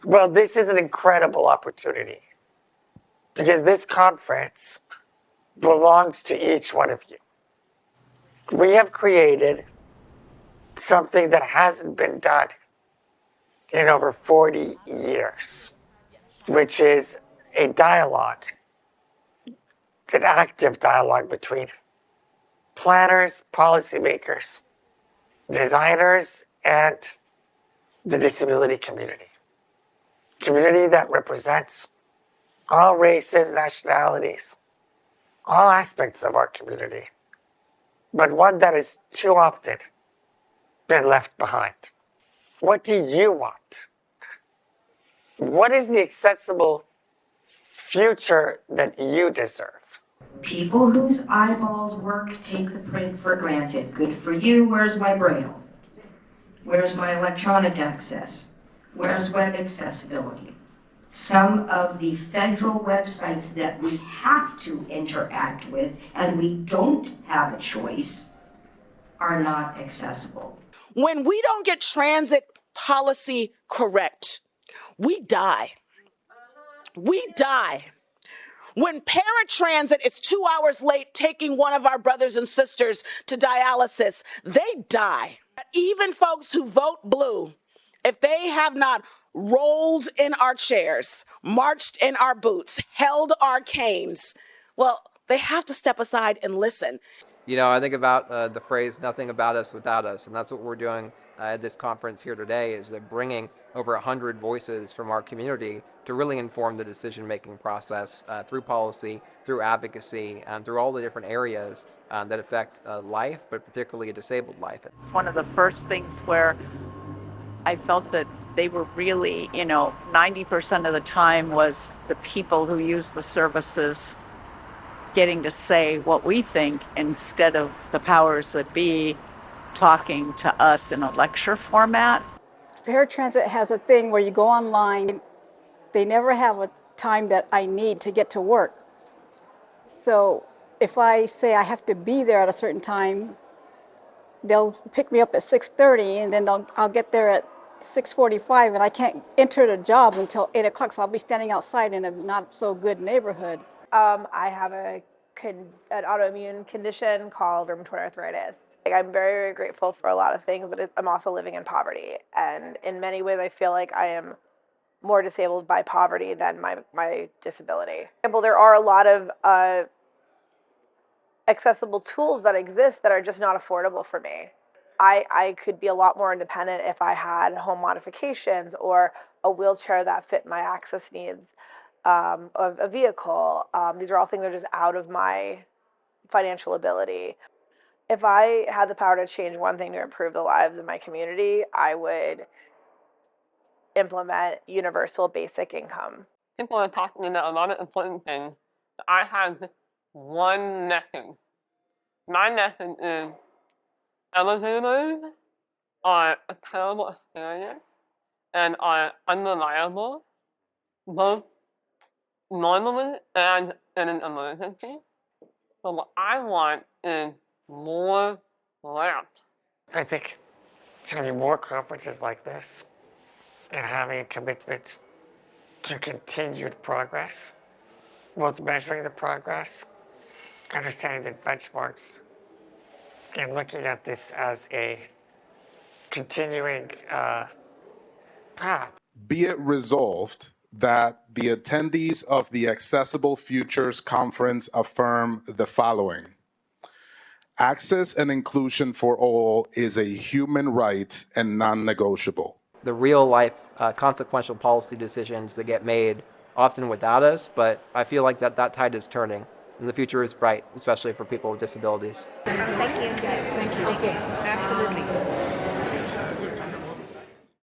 Well, this is an incredible opportunity because this conference belongs to each one of you. We have created something that hasn't been done in over 40 years, which is a dialogue, an active dialogue between planners, policymakers, designers, and the disability community. Community that represents all races, nationalities, all aspects of our community, but one that has too often been left behind. What do you want? What is the accessible future that you deserve? People whose eyeballs work take the print for granted. Good for you, where's my braille? Where's my electronic access? Where's web accessibility? Some of the federal websites that we have to interact with and we don't have a choice are not accessible. When we don't get transit policy correct, we die. We die. When paratransit is 2 hours late taking one of our brothers and sisters to dialysis, they die. Even folks who vote blue, if they have not rolled in our chairs, marched in our boots, held our canes, well, they have to step aside and listen. You know, I think about the phrase, nothing about us without us, and that's what we're doing at this conference here today, is that bringing over 100 voices from our community to really inform the decision-making process through policy, through advocacy, and through all the different areas that affect life, but particularly a disabled life. It's one of the first things where I felt that they were really, 90% of the time was the people who use the services getting to say what we think instead of the powers that be talking to us in a lecture format. Paratransit has a thing where you go online. They never have a time that I need to get to work. So if I say I have to be there at a certain time, they'll pick me up at 6:30 and then I'll get there at 6:45 and I can't enter the job until 8 o'clock. So I'll be standing outside in a not so good neighborhood. I have an autoimmune condition called rheumatoid arthritis. I'm very, very grateful for a lot of things, but I'm also living in poverty. And in many ways, I feel like I am more disabled by poverty than my disability. For example, there are a lot of accessible tools that exist that are just not affordable for me. I could be a lot more independent if I had home modifications or a wheelchair that fit my access needs, a vehicle. These are all things that are just out of my financial ability. If I had the power to change one thing to improve the lives of my community, I would implement universal basic income. People are talking about a lot of important things. I have one message. My message is elevators are a terrible experience and are unreliable, both normally and in an emergency. So what I want is more ramps. I think having more conferences like this and having a commitment to continued progress, both measuring the progress, understanding the benchmarks, and looking at this as a continuing path. Be it resolved that the attendees of the Accessible Futures Conference affirm the following. Access and inclusion for all is a human right and non-negotiable. The real life consequential policy decisions that get made often without us, but I feel like that tide is turning and the future is bright, especially for people with disabilities. Thank you. Yes, thank you. Okay, absolutely.